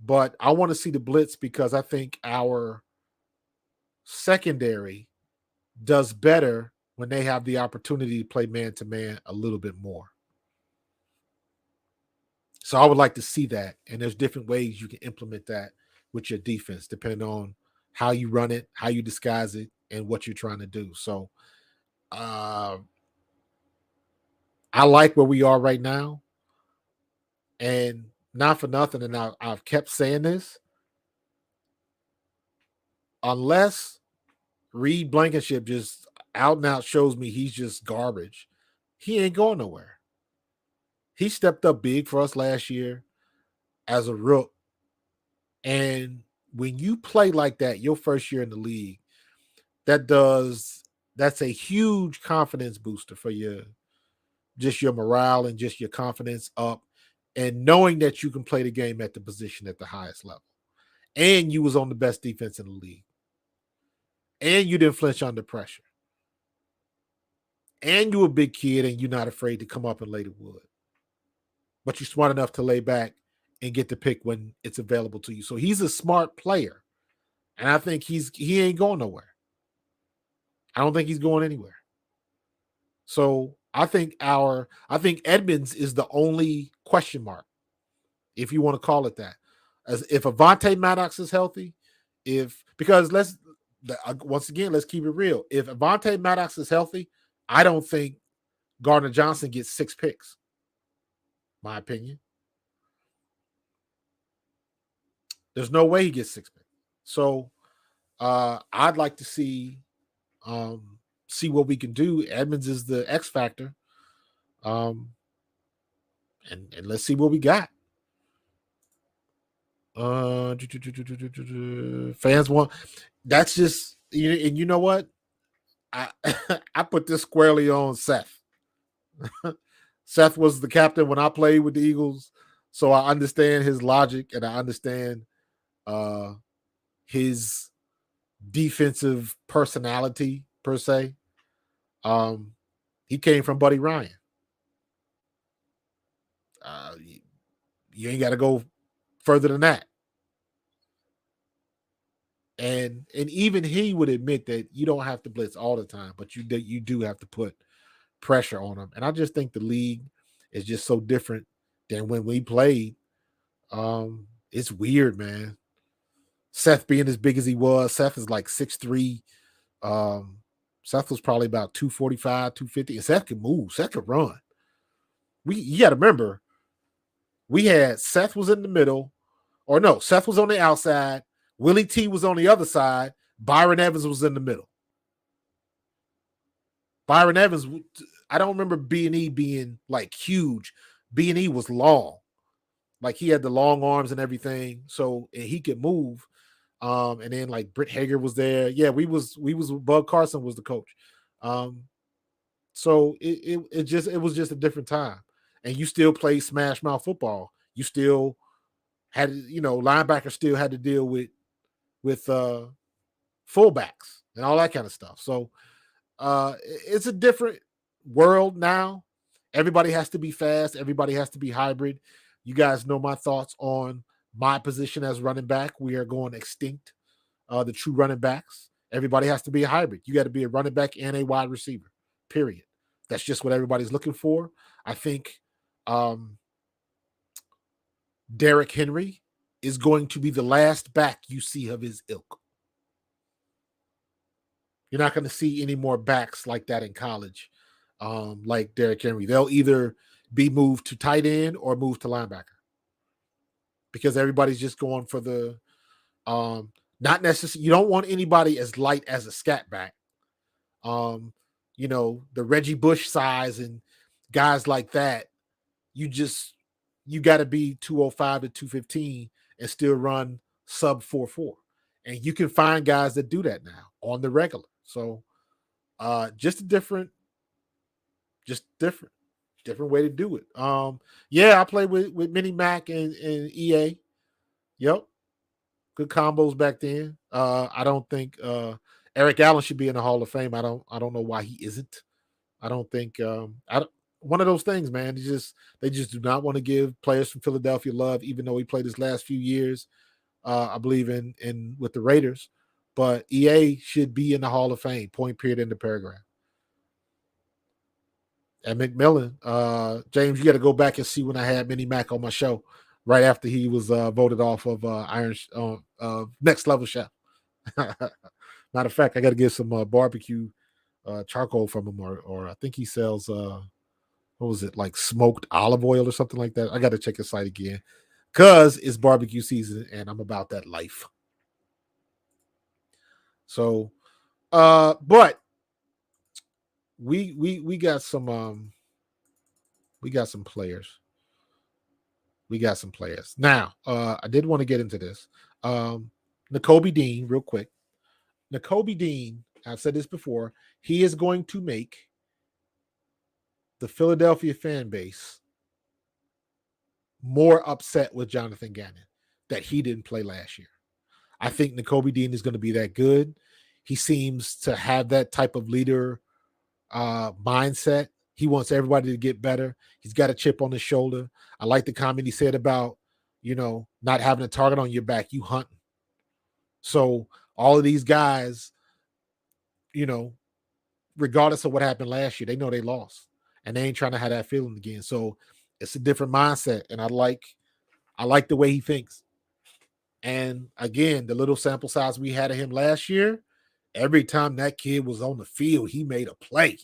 but I want to see the blitz because I think our secondary does better when they have the opportunity to play man-to-man a little bit more. So I would like to see that, and there's different ways you can implement that with your defense, depending on how you run it, how you disguise it, and what you're trying to do. So I like where we are right now. And not for nothing, and I've kept saying this, unless Reed Blankenship just out and out shows me he's just garbage, he ain't going nowhere. He stepped up big for us last year as a rook. And when you play like that, your first year in the league, that's a huge confidence booster for your morale and just your confidence up and knowing that you can play the game at the position at the highest level. And you was on the best defense in the league. And you didn't flinch under pressure. And you're a big kid and you're not afraid to come up and lay the wood. But you're smart enough to lay back and get the pick when it's available to you. So he's a smart player. And I think he ain't going nowhere. I don't think he's going anywhere. So I think Edmonds is the only question mark, if you want to call it that. As if Avonte Maddox is healthy, because once again, let's keep it real. If Avonte Maddox is healthy, I don't think Gardner Johnson gets 6 picks. My opinion. There's no way he gets 6 picks. So I'd like to see what we can do. Edmonds is the X factor. And let's see what we got. Fans want. That's just and you know what? I I put this squarely on Seth. Seth was the captain when I played with the Eagles, so I understand his logic and I understand uh his defensive personality per se. Um, he came from Buddy Ryan. You ain't got to go further than that. And even he would admit that you don't have to blitz all the time, but you do have to put pressure on them. And I just think the league is just so different than when we played. It's weird, man. Seth being as big as he was, Seth is like 6'3". Seth was probably about 245, 250. And Seth can move. Seth can run. You got to remember, we had Seth was in the middle, or no, Seth was on the outside. Willie T was on the other side. Byron Evans was in the middle. Byron Evans, I don't remember B&E being like huge. B&E was long. Like he had the long arms and everything. So and he could move. And then like Britt Hager was there. Yeah, we was Bud Carson was the coach. So it was just a different time. And you still play smash mouth football. You still had, linebackers still had to deal with fullbacks and all that kind of stuff. So it's a different world now. Everybody has to be fast. Everybody has to be hybrid. You guys know my thoughts on my position as running back. We are going extinct, the true running backs. Everybody has to be a hybrid. You got to be a running back and a wide receiver, period. That's just what everybody's looking for. I think Derrick Henry is going to be the last back you see of his ilk. You're not going to see any more backs like that in college, like Derrick Henry. They'll either be moved to tight end or moved to linebacker because everybody's just going for the not necessarily. You don't want anybody as light as a scat back. The Reggie Bush size and guys like that. You got to be 205 to 215 and still run sub 4.4. And you can find guys that do that now on the regular. So just different way to do it. I played with Mini Mac and EA. Yep. Good combos back then. I don't think Eric Allen should be in the Hall of Fame. I don't know why he isn't. I don't think one of those things, man. They just do not want to give players from Philadelphia love, even though he played his last few years. I believe in with the Raiders, but EA should be in the Hall of Fame. Point period in the paragraph. And McMillan, James, you got to go back and see when I had Mini Mac on my show right after he was voted off of Next Level Chef. Matter of fact, I got to get some barbecue charcoal from him, or I think he sells what was it, like smoked olive oil or something like that. I got to check his site again because it's barbecue season and I'm about that life. So, but we got some players. We got some players. Now, I did want to get into this. Nakobe Dean, real quick. Nakobe Dean, I've said this before, he is going to make the Philadelphia fan base more upset with Jonathan Gannon that he didn't play last year. I think Nakobe Dean is going to be that good. He seems to have that type of leader mindset. He wants everybody to get better. He's got a chip on his shoulder. I like the comment he said about, not having a target on your back, you hunting. So all of these guys, regardless of what happened last year, they know they lost and they ain't trying to have that feeling again. So it's a different mindset. And I like the way he thinks. And again, the little sample size we had of him last year, every time that kid was on the field, he made a play.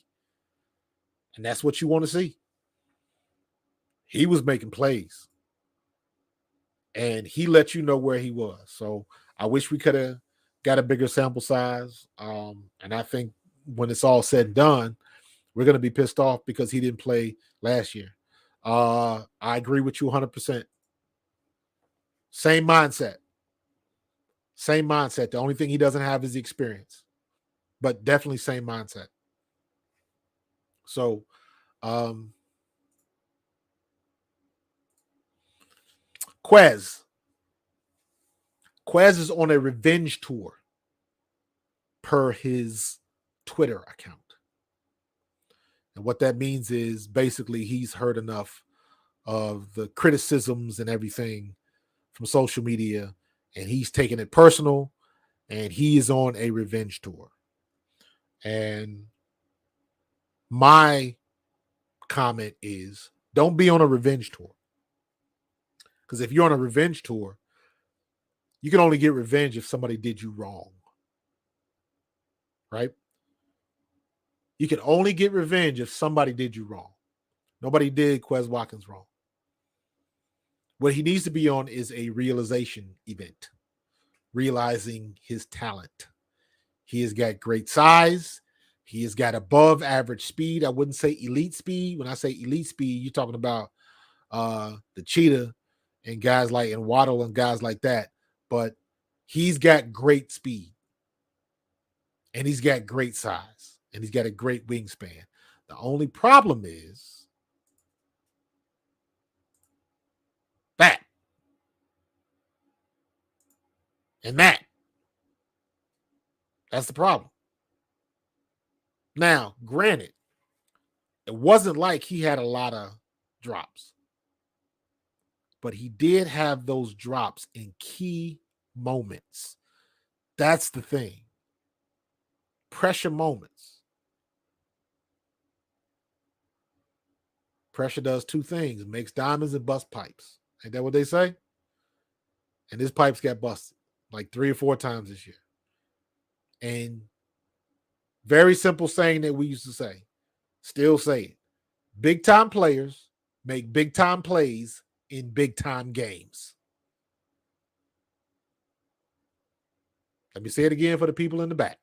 And that's what you want to see. He was making plays. And he let you know where he was. So I wish we could have got a bigger sample size. And I think when it's all said and done, we're going to be pissed off because he didn't play last year. I agree with you 100%. Same mindset. Same mindset. The only thing he doesn't have is the experience, but definitely same mindset. So, Quez is on a revenge tour per his Twitter account. And what that means is basically he's heard enough of the criticisms and everything from social media, and he's taking it personal, and he is on a revenge tour. And my comment is, don't be on a revenge tour. Because if you're on a revenge tour, you can only get revenge if somebody did you wrong. Right? You can only get revenge if somebody did you wrong. Nobody did Quez Watkins wrong. What he needs to be on is a realization event, realizing his talent. He has got great size. He has got above average speed. I wouldn't say elite speed. When I say elite speed, you're talking about the cheetah and guys like and Waddle and guys like that. But he's got great speed. And he's got great size. And he's got a great wingspan. The only problem is that. And that. That's the problem. Now, granted, it wasn't like he had a lot of drops. But he did have those drops in key moments. That's the thing. Pressure moments. Pressure does two things. It makes diamonds and busts pipes. Ain't that what they say? And his pipes got busted like 3 or 4 times this year. And very simple saying that we used to say. Still say it. Big time players make big time plays in big time games. Let me say it again for the people in the back.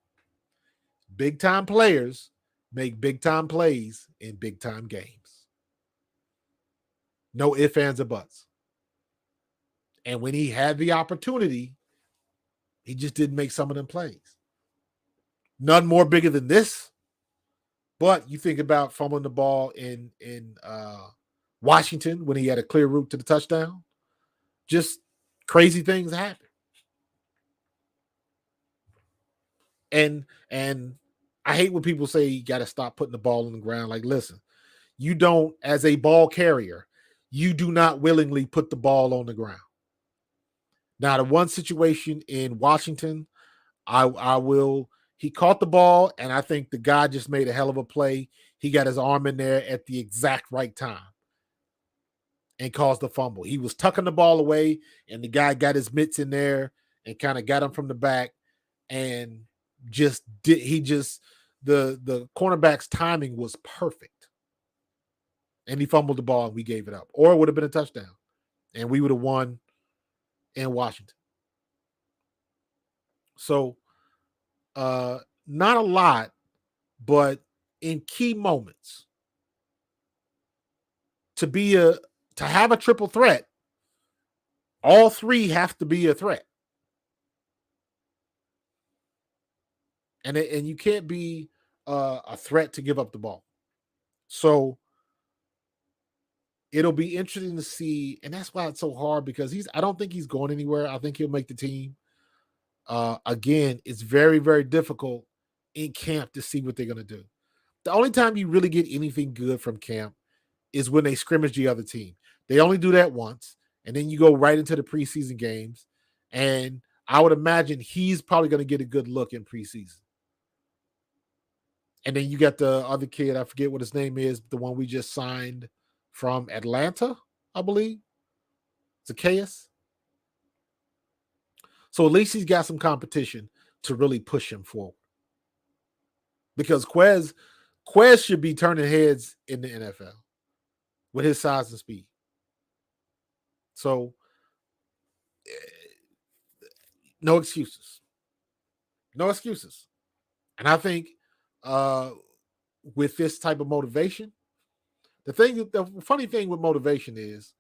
Big time players make big time plays in big time games. No ifs, ands, or buts. And when he had the opportunity, he just didn't make some of them plays. None more bigger than this. But you think about fumbling the ball in Washington when he had a clear route to the touchdown. Just crazy things happen. And I hate when people say you got to stop putting the ball on the ground. Like, listen, you don't, as a ball carrier, you do not willingly put the ball on the ground. Now, the one situation in Washington, I will. He caught the ball, and I think the guy just made a hell of a play. He got his arm in there at the exact right time and caused the fumble. He was tucking the ball away, and the guy got his mitts in there and kind of got him from the back, and the cornerback's timing was perfect. And he fumbled the ball, and we gave it up. Or it would have been a touchdown, and we would have won in Washington. So, not a lot, but in key moments, to have a triple threat, all three have to be a threat. And you can't be a threat to give up the ball. So it'll be interesting to see, and that's why it's so hard, because I don't think he's going anywhere. I think he'll make the team. Again, it's very, very difficult in camp to see what they're going to do. The only time you really get anything good from camp is when they scrimmage the other team. They only do that once, and then you go right into the preseason games. And I would imagine he's probably going to get a good look in preseason. And then you got the other kid, I forget what his name is, the one we just signed from Atlanta, I believe. Zacchaeus. So at least he's got some competition to really push him forward. Because Quez should be turning heads in the NFL with his size and speed. So, no excuses. No excuses. And I think with this type of motivation, the funny thing with motivation is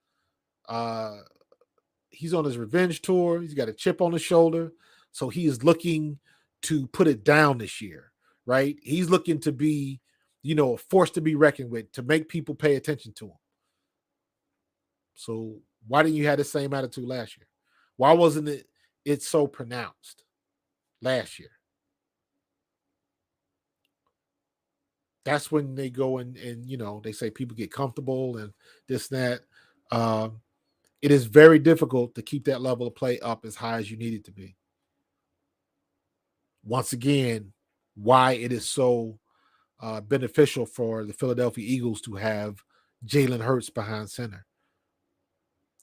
he's on his revenge tour. He's got a chip on his shoulder. So he is looking to put it down this year, right? He's looking to be, a force to be reckoned with, to make people pay attention to him. So why didn't you have the same attitude last year? Why wasn't it so pronounced last year? That's when they go and they say people get comfortable and this and that. It is very difficult to keep that level of play up as high as you need it to be. Once again, why it is so beneficial for the Philadelphia Eagles to have Jalen Hurts behind center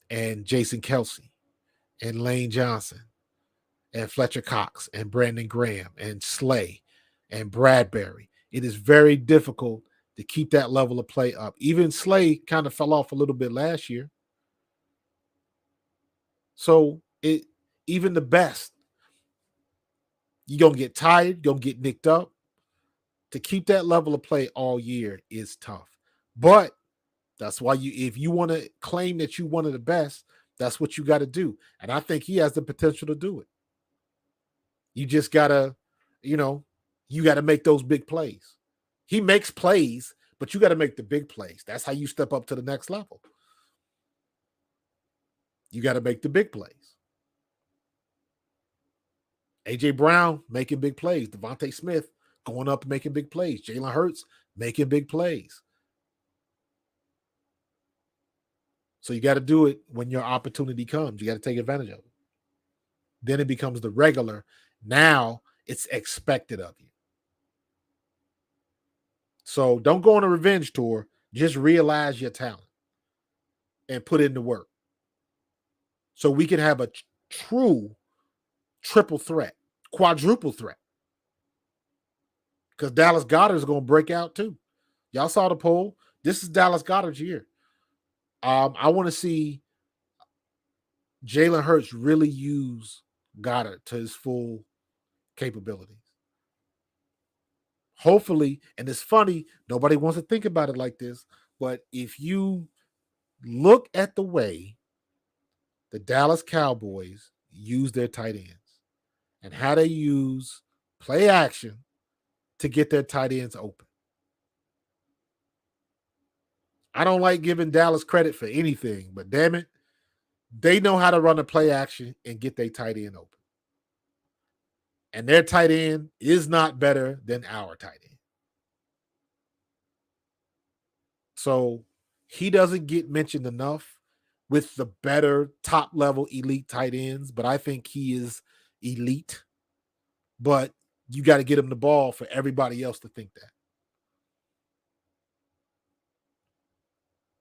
and Jason Kelce and Lane Johnson and Fletcher Cox and Brandon Graham and Slay and Bradbury. It is very difficult to keep that level of play up. Even Slay kind of fell off a little bit last year. So even the best, you're going to get tired, you're going to get nicked up. To keep that level of play all year is tough. But that's why if you want to claim that you're one of the best, that's what you got to do. And I think he has the potential to do it. You just got to, you got to make those big plays. He makes plays, but you got to make the big plays. That's how you step up to the next level. You got to make the big plays. A.J. Brown making big plays. Devontae Smith going up and making big plays. Jalen Hurts making big plays. So you got to do it when your opportunity comes. You got to take advantage of it. Then it becomes the regular. Now it's expected of you. So don't go on a revenge tour. Just realize your talent and put in the work. So we can have a true triple threat, quadruple threat. Because Dallas Goedert is going to break out too. Y'all saw the poll. This is Dallas Goedert's year. I want to see Jalen Hurts really use Goedert to his full capabilities. Hopefully, and it's funny, nobody wants to think about it like this, but if you look at the way the Dallas Cowboys use their tight ends and how they use play action to get their tight ends open. I don't like giving Dallas credit for anything, but damn it, they know how to run a play action and get their tight end open. And their tight end is not better than our tight end. So he doesn't get mentioned enough with the better top-level elite tight ends, but I think he is elite. But you got to get him the ball for everybody else to think that.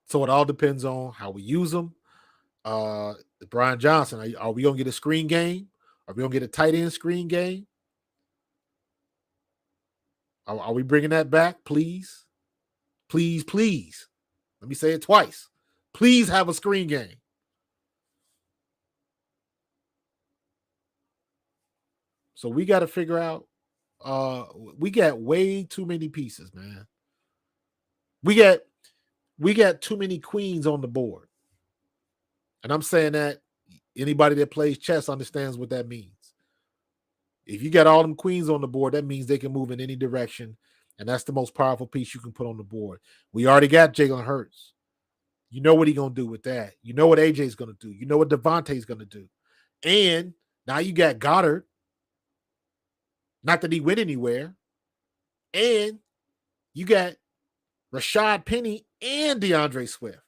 So it all depends on how we use them. Brian Johnson, are we going to get a screen game? Are we going to get a tight end screen game? Are we bringing that back? Please. Please, please. Let me say it twice. Please have a screen game. So we got to figure out, we got way too many pieces, man. We got too many queens on the board. And I'm saying that anybody that plays chess understands what that means. If you got all them queens on the board, that means they can move in any direction. And that's the most powerful piece you can put on the board. We already got Jalen Hurts. You know what he's going to do with that. You know what AJ's going to do. You know what Devontae's going to do. And now you got Goedert. Not that he went anywhere. And you got Rashad Penny and DeAndre Swift.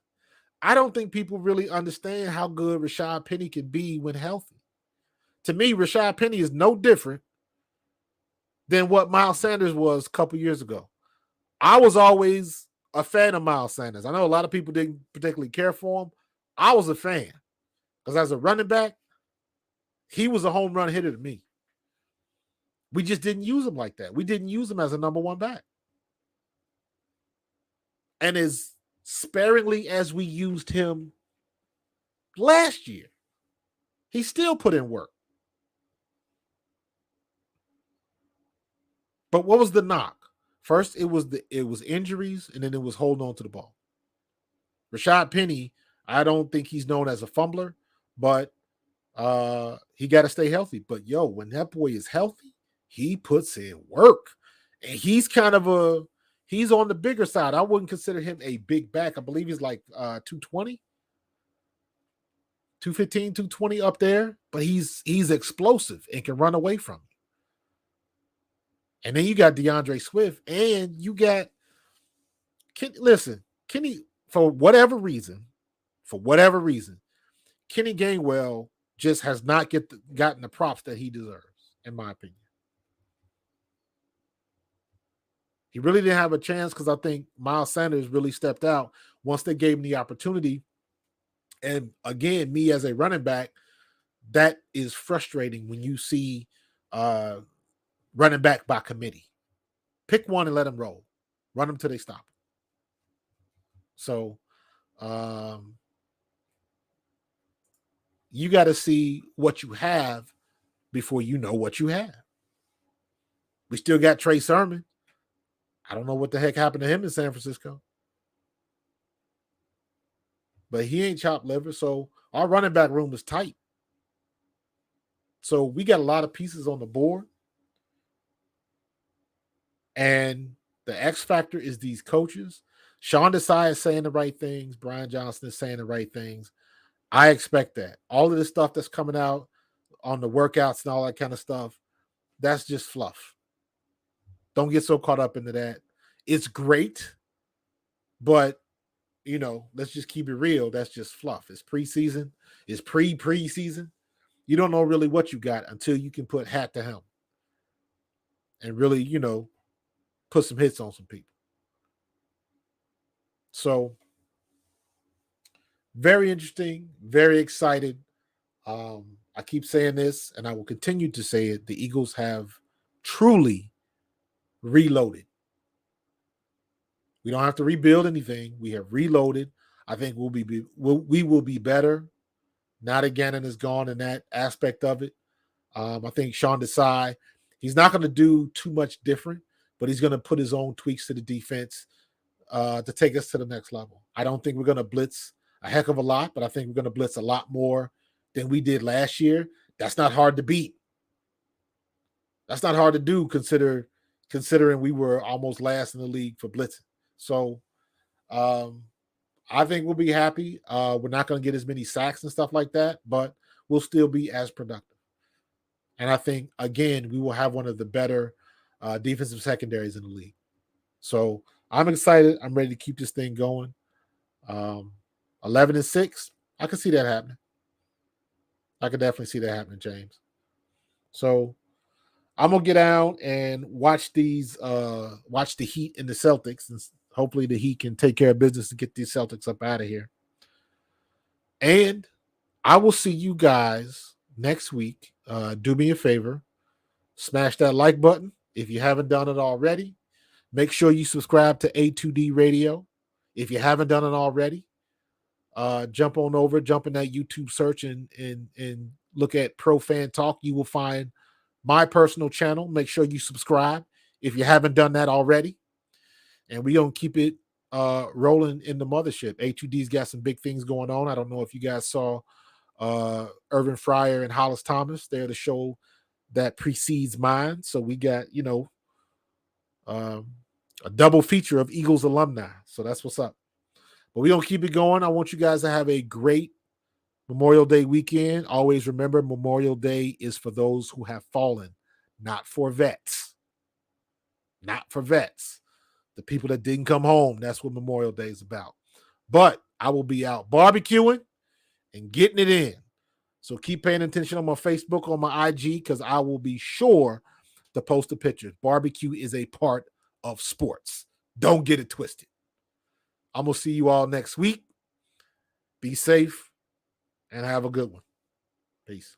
I don't think people really understand how good Rashad Penny can be when healthy. To me, Rashad Penny is no different than what Miles Sanders was a couple years ago. I was always a fan of Miles Sanders. I know a lot of people didn't particularly care for him. I was a fan because as a running back, he was a home run hitter to me. We just didn't use him like that. We didn't use him as a number one back. And as sparingly as we used him last year, he still put in work. But what was the knock? First, it was injuries, and then it was holding on to the ball. Rashad Penny, I don't think he's known as a fumbler, but he got to stay healthy. But yo, when that boy is healthy, he puts in work, and he's kind of he's on the bigger side. I wouldn't consider him a big back. I believe he's like 220, 215, 220 up there, but he's explosive and can run away from you. And then you got DeAndre Swift, and you got Kenny, for whatever reason, Kenny Gainwell just has not gotten the props that he deserves, in my opinion. He really didn't have a chance because I think Miles Sanders really stepped out once they gave him the opportunity. And again, me as a running back, that is frustrating when you see running back by committee. Pick one and let them roll. Run them till they stop. So you got to see what you have before you know what you have. We still got Trey Sermon. I don't know what the heck happened to him in San Francisco. But he ain't chopped liver, so our running back room is tight. So we got a lot of pieces on the board. And the X factor is these coaches. Sean Desai is saying the right things. Brian Johnson is saying the right things. I expect that. All of this stuff that's coming out on the workouts and all that kind of stuff, that's just fluff. Don't get so caught up into that. It's great, but, let's just keep it real. That's just fluff. It's preseason. It's preseason. You don't know really what you got until you can put hat to helm and really, put some hits on some people. So, very interesting, very excited. I keep saying this, and I will continue to say it. The Eagles have truly reloaded. We don't have to rebuild anything. We have reloaded. I think we will be better. Now that Gannon is gone in that aspect of it. I think Sean Desai, he's not going to do too much different, but he's going to put his own tweaks to the defense to take us to the next level. I don't think we're going to blitz a heck of a lot, but I think we're going to blitz a lot more than we did last year. That's not hard to beat. That's not hard to do considering we were almost last in the league for blitzing. So I think we'll be happy. We're not going to get as many sacks and stuff like that, but we'll still be as productive. And I think, again, we will have one of the better defensive secondaries in the league. So I'm excited. I'm ready to keep this thing going. 11-6, I can see that happening. I could definitely see that happening, James. So I'm gonna get down and watch the Heat and the Celtics, and hopefully the Heat can take care of business to get these Celtics up out of here. And I will see you guys next week. Do me a favor, smash that like button if you haven't done it already. Make sure you subscribe to A2D Radio if you haven't done it already. Jump in that YouTube search and look at Pro Fan Talk. You will find my personal channel. Make sure you subscribe if you haven't done that already. And we gonna keep it rolling in the mothership. A2D's got some big things going on. I don't know if you guys saw Irvin Fryer and Hollis Thomas. They're the show that precedes mine. So we got, a double feature of Eagles alumni. So that's what's up. But we're going to keep it going. I want you guys to have a great Memorial Day weekend. Always remember, Memorial Day is for those who have fallen, not for vets. Not for vets. The people that didn't come home, that's what Memorial Day is about. But I will be out barbecuing and getting it in. So keep paying attention on my Facebook, on my IG, because I will be sure to post the pictures. Barbecue is a part of sports. Don't get it twisted. I'm going to see you all next week. Be safe and have a good one. Peace.